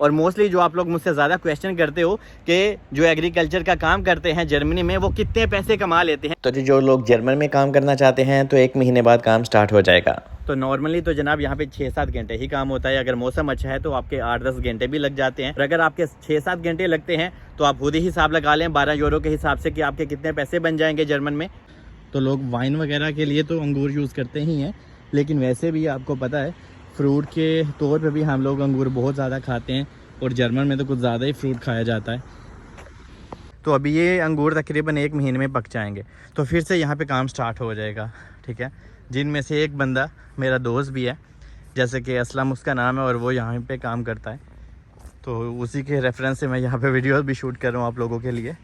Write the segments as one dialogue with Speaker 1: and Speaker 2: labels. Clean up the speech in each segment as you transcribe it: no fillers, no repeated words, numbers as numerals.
Speaker 1: और मोस्टली जो आप लोग मुझसे ज़्यादा क्वेश्चन करते हो कि जो एग्रीकल्चर का काम करते हैं जर्मनी में वो कितने पैसे कमा लेते हैं। तो जो लोग जर्मन में काम करना चाहते हैं तो 1 महीने बाद काम स्टार्ट हो जाएगा। तो नॉर्मली तो जनाब यहाँ पे 6-7 घंटे ही काम होता है। अगर मौसम अच्छा है तो आपके 8-10 घंटे भी लग जाते हैं। और अगर आपके 6-7 घंटे लगते हैं तो आप खुद ही हिसाब लगा लें 12 यूरो के हिसाब से कि आपके कितने पैसे बन जाएंगे जर्मन में। तो लोग वाइन वगैरह के लिए तो अंगूर यूज़ करते ही हैं, लेकिन वैसे भी आपको पता है फ्रूट के तौर पे भी हम लोग अंगूर बहुत ज़्यादा खाते हैं और जर्मन में तो कुछ ज़्यादा ही फ्रूट खाया जाता है। तो अभी ये अंगूर तकरीबन 1 महीने में पक जाएंगे तो फिर से यहाँ पे काम स्टार्ट हो जाएगा, ठीक है। जिनमें से एक बंदा मेरा दोस्त भी है, जैसे कि असलम उसका नाम है और वो यहाँ पे काम करता है, तो उसी के रेफरेंस से मैं यहाँ पे वीडियो भी शूट कर रहा हूँ आप लोगों के लिए।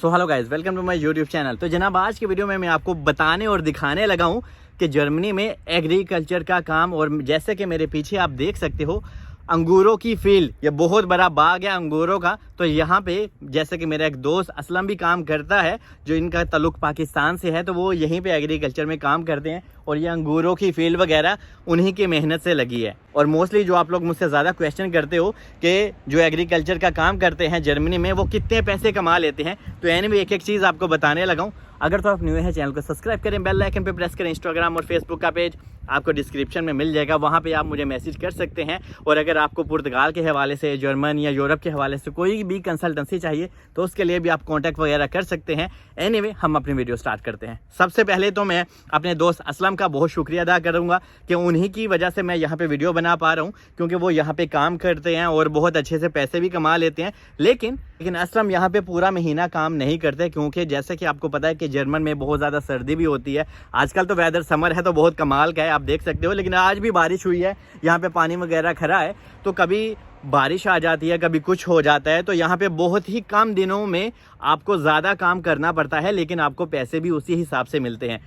Speaker 1: So hello guys, welcome to my YouTube channel. तो जनाब आज की वीडियो में मैं आपको बताने और दिखाने लगा हूँ कि जर्मनी में एग्रीकल्चर का काम, और जैसे कि मेरे पीछे आप देख सकते हो अंगूरों की फील्ड, ये बहुत बड़ा बाग है अंगूरों का। तो यहाँ पे जैसे कि मेरा एक दोस्त असलम भी काम करता है, जो इनका ताल्लुक पाकिस्तान से है, तो वो यहीं पे एग्रीकल्चर में काम करते हैं और ये अंगूरों की फील्ड वगैरह उन्हीं की मेहनत से लगी है। और मोस्टली जो आप लोग मुझसे ज़्यादा क्वेश्चन करते हो कि जो एग्रीकल्चर का काम करते हैं जर्मनी में वो कितने पैसे कमा लेते हैं, तो एनीवे एक एक चीज़ आपको बताने लगा हूँ। अगर तो आप न्यू है चैनल को सब्सक्राइब करें, बेल आइकन पे प्रेस करें। इंस्टाग्राम और फेसबुक का पेज आपको डिस्क्रिप्शन में मिल जाएगा, वहाँ पे आप मुझे मैसेज कर सकते हैं। और अगर आपको पुर्तगाल के हवाले से, जर्मन या यूरोप के हवाले से कोई भी कंसल्टेंसी चाहिए तो उसके लिए भी आप कॉन्टैक्ट वगैरह कर सकते हैं। एनीवे हम अपनी वीडियो स्टार्ट करते हैं। सबसे पहले तो मैं अपने दोस्त असलम का बहुत शुक्रिया अदा करूँगा कि उन्हीं की वजह से मैं यहाँ पर वीडियो बना पा रहा हूँ, क्योंकि वो यहाँ पर काम करते हैं और बहुत अच्छे से पैसे भी कमा लेते हैं। लेकिन असलम यहाँ पे पूरा महीना काम नहीं करते, क्योंकि जैसे कि आपको पता है कि जर्मन में बहुत ज़्यादा सर्दी भी होती है। आजकल तो वेदर समर है तो बहुत कमाल का है, आप देख सकते हो। लेकिन आज भी बारिश हुई है, यहाँ पे पानी वगैरह खड़ा है, तो कभी बारिश आ जाती है, कभी कुछ हो जाता है। तो यहाँ पे बहुत ही कम दिनों में आपको ज़्यादा काम करना पड़ता है, लेकिन आपको पैसे भी उसी हिसाब से मिलते हैं।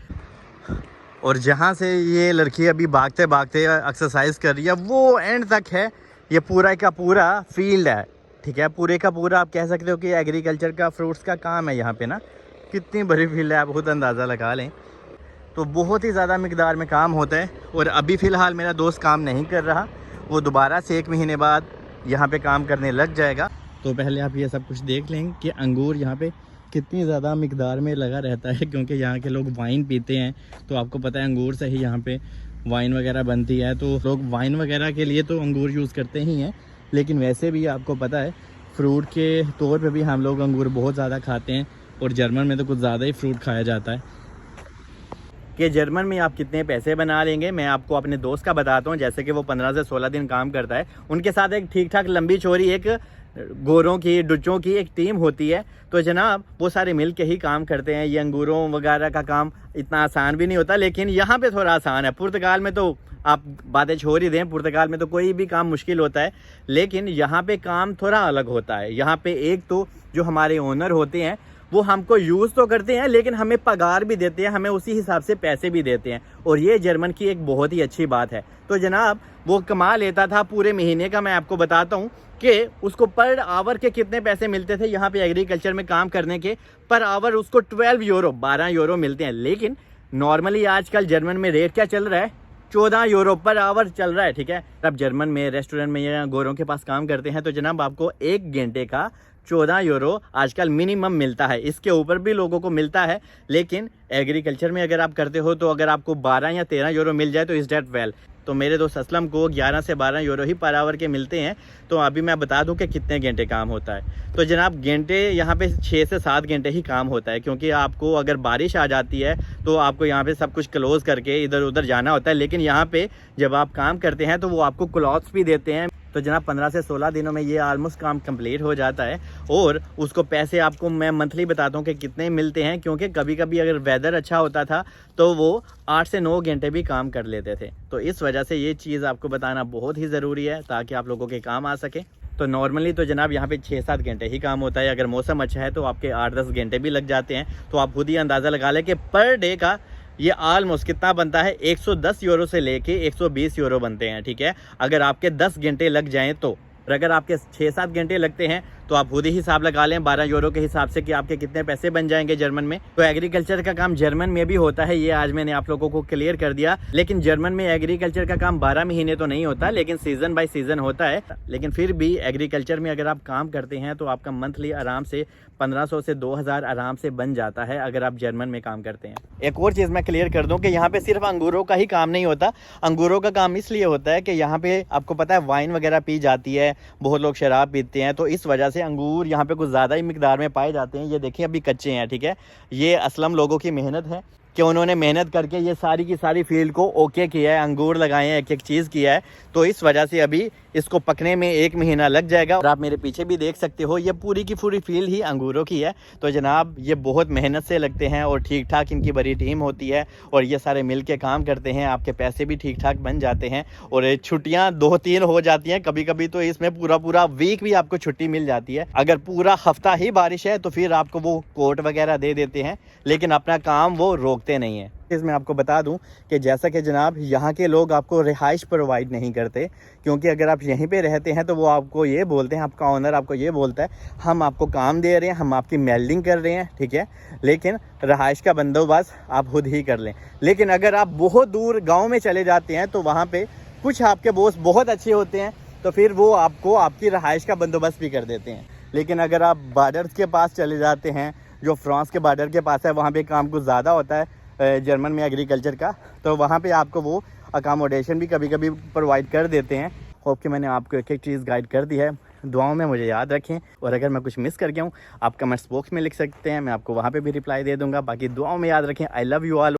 Speaker 1: और जहाँ से ये लड़की अभी भागते भागते एक्सरसाइज कर रही है वो एंड तक है, ये पूरा का पूरा फील्ड है, ठीक है। पूरे का पूरा आप कह सकते हो कि एग्रीकल्चर का फ्रूट्स का काम है यहाँ पे ना। कितनी बड़ी फील्ड है आप खुद अंदाज़ा लगा लें। तो बहुत ही ज़्यादा मिकदार में काम होता है। और अभी फ़िलहाल मेरा दोस्त काम नहीं कर रहा, वो दोबारा से 1 महीने बाद यहाँ पे काम करने लग जाएगा। तो पहले आप ये सब कुछ देख लें कि अंगूर यहाँ पे कितनी ज़्यादा मिकदार में लगा रहता है, क्योंकि यहाँ के लोग वाइन पीते हैं। तो आपको पता है अंगूर से ही यहाँ पे वाइन वगैरह बनती है, तो लोग वाइन वगैरह के लिए तो अंगूर यूज़ करते ही हैं, लेकिन वैसे भी आपको पता है फ्रूट के तौर पे भी हम लोग अंगूर बहुत ज़्यादा खाते हैं और जर्मन में तो कुछ ज़्यादा ही फ्रूट खाया जाता है। कि जर्मन में आप कितने पैसे बना लेंगे मैं आपको अपने दोस्त का बताता हूँ। जैसे कि वो 15 से 16 दिन काम करता है, उनके साथ एक ठीक ठाक लंबी चौड़ी एक गोरों की डुच्चों की एक टीम होती है। तो जनाब वो सारे मिल के ही काम करते हैं। ये अंगूरों वगैरह का काम इतना आसान भी नहीं होता, लेकिन यहाँ पे थोड़ा आसान है। पुर्तगाल में तो आप बातें छोड़ ही दें, पुर्तगाल में तो कोई भी काम मुश्किल होता है, लेकिन यहाँ पे काम थोड़ा अलग होता है। यहाँ पे एक तो जो हमारे ओनर होते हैं वो हमको यूज़ तो करते हैं, लेकिन हमें पगार भी देते हैं, हमें उसी हिसाब से पैसे भी देते हैं। और ये जर्मन की एक बहुत ही अच्छी बात है। तो जनाब वो कमा लेता था पूरे महीने का, मैं आपको बताता हूँ कि उसको पर आवर के कितने पैसे मिलते थे यहाँ पे एग्रीकल्चर में काम करने के। पर आवर उसको 12 यूरो मिलते हैं। लेकिन नॉर्मली आजकल जर्मन में रेट क्या चल रहा है, 14 यूरो पर आवर चल रहा है, ठीक है। अब जर्मन में रेस्टोरेंट में या गोरों के पास काम करते हैं तो जनाब आपको 1 घंटे का 14 यूरो आजकल मिनिमम मिलता है। इसके ऊपर भी लोगों को मिलता है, लेकिन एग्रीकल्चर में अगर आप करते हो तो अगर आपको 12 या 13 यूरो मिल जाए तो इज़ डेट वेल। तो मेरे दोस्त असलम को 11 से 12 यूरो ही पर आवर के मिलते हैं। तो अभी मैं बता दूं कि कितने घंटे काम होता है। तो जनाब घंटे यहाँ पे 6 से 7 घंटे ही काम होता है, क्योंकि आपको अगर बारिश आ जाती है तो आपको यहाँ पे सब कुछ क्लोज़ करके इधर उधर जाना होता है। लेकिन यहाँ पे जब आप काम करते हैं तो वो आपको क्लॉथ्स भी देते हैं। तो जनाब 15 से 16 दिनों में ये ऑलमोस्ट काम कंप्लीट हो जाता है। और उसको पैसे आपको मैं मंथली बताता हूँ कि कितने मिलते हैं, क्योंकि कभी कभी अगर वेदर अच्छा होता था तो वो 8 से 9 घंटे भी काम कर लेते थे। तो इस वजह से ये चीज़ आपको बताना बहुत ही ज़रूरी है ताकि आप लोगों के काम आ सके। तो नॉर्मली तो जनाब यहाँ पे 6-7 घंटे ही काम होता है। अगर मौसम अच्छा है तो आपके 8-10 घंटे भी लग जाते हैं। तो आप खुद ही अंदाज़ा लगा लें कि पर डे का ये ऑलमोस्ट कितना बनता है, 110 यूरो से लेके 120 यूरो बनते हैं, ठीक है। अगर आपके 10 घंटे लग जाएं तो, और अगर आपके 6-7 घंटे लगते हैं तो आप खुद ही हिसाब लगा लें 12 यूरो के हिसाब से कि आपके कितने पैसे बन जाएंगे जर्मन में। तो एग्रीकल्चर का काम जर्मन में भी होता है, ये आज मैंने आप लोगों को क्लियर कर दिया। लेकिन जर्मन में एग्रीकल्चर का काम 12 महीने तो नहीं होता, लेकिन सीजन बाय सीजन होता है। लेकिन फिर भी एग्रीकल्चर में अगर आप काम करते हैं तो आपका मंथली आराम से 1500 से 2000 आराम से बन जाता है अगर आप जर्मन में काम करते हैं। एक और चीज़ मैं क्लियर कर दूं कि यहाँ पे सिर्फ अंगूरों का ही काम नहीं होता। अंगूरों का काम इसलिए होता है कि यहाँ पे आपको पता है वाइन वगैरह पी जाती है, बहुत लोग शराब पीते हैं, तो इस वजह से अंगूर यहाँ पे कुछ ज़्यादा ही मिकदार में पाए जाते हैं। ये देखिए अभी कच्चे हैं, ठीक है। ये असलम लोगों की मेहनत है कि उन्होंने मेहनत करके ये सारी की सारी फील्ड को ओके किया है, अंगूर लगाए हैं, एक एक चीज़ किया है। तो इस वजह से अभी इसको पकने में 1 महीना लग जाएगा। और आप मेरे पीछे भी देख सकते हो ये पूरी की पूरी फील्ड ही अंगूरों की है। तो जनाब ये बहुत मेहनत से लगते हैं और ठीक ठाक इनकी बड़ी टीम होती है और ये सारे मिल के काम करते हैं। आपके पैसे भी ठीक ठाक बन जाते हैं और छुट्टियाँ 2-3 हो जाती हैं कभी कभी, तो इसमें पूरा वीक भी आपको छुट्टी मिल जाती है। अगर पूरा हफ्ता ही बारिश है तो फिर आपको वो कोट वगैरह दे देते हैं, लेकिन अपना काम वो रोकते नहीं है। इसमें आपको बता दूं कि जैसा कि जनाब यहाँ के लोग आपको रिहाइश प्रोवाइड नहीं करते, क्योंकि अगर आप यहीं पे रहते हैं तो वो आपको ये बोलते हैं, आपका ओनर आपको ये बोलता है हम आपको काम दे रहे हैं, हम आपकी मेल्डिंग कर रहे हैं, ठीक है, लेकिन रिहाइश का बंदोबस्त आप खुद ही कर लें। लेकिन अगर आप बहुत दूर गाँव में चले जाते हैं तो वहाँ पर कुछ आपके बॉस बहुत अच्छे होते हैं, तो फिर वो आपको आपकी रिहाइश का बंदोबस्त भी कर देते हैं। लेकिन अगर आप बॉर्डर्स के पास चले जाते हैं, जो फ्रांस के बॉर्डर के पास है, वहाँ पे काम कुछ ज़्यादा होता है जर्मन में एग्रीकल्चर का, तो वहाँ पे आपको वो अकामोडेशन भी कभी कभी प्रोवाइड कर देते हैं। होप कि मैंने आपको एक एक चीज़ गाइड कर दी है। दुआओं में मुझे याद रखें और अगर मैं कुछ मिस कर गया हूँ आप कमेंट्स बॉक्स में लिख सकते हैं, मैं आपको वहाँ पे भी रिप्लाई दे दूँगा। बाकी दुआओं में याद रखें। I love you all.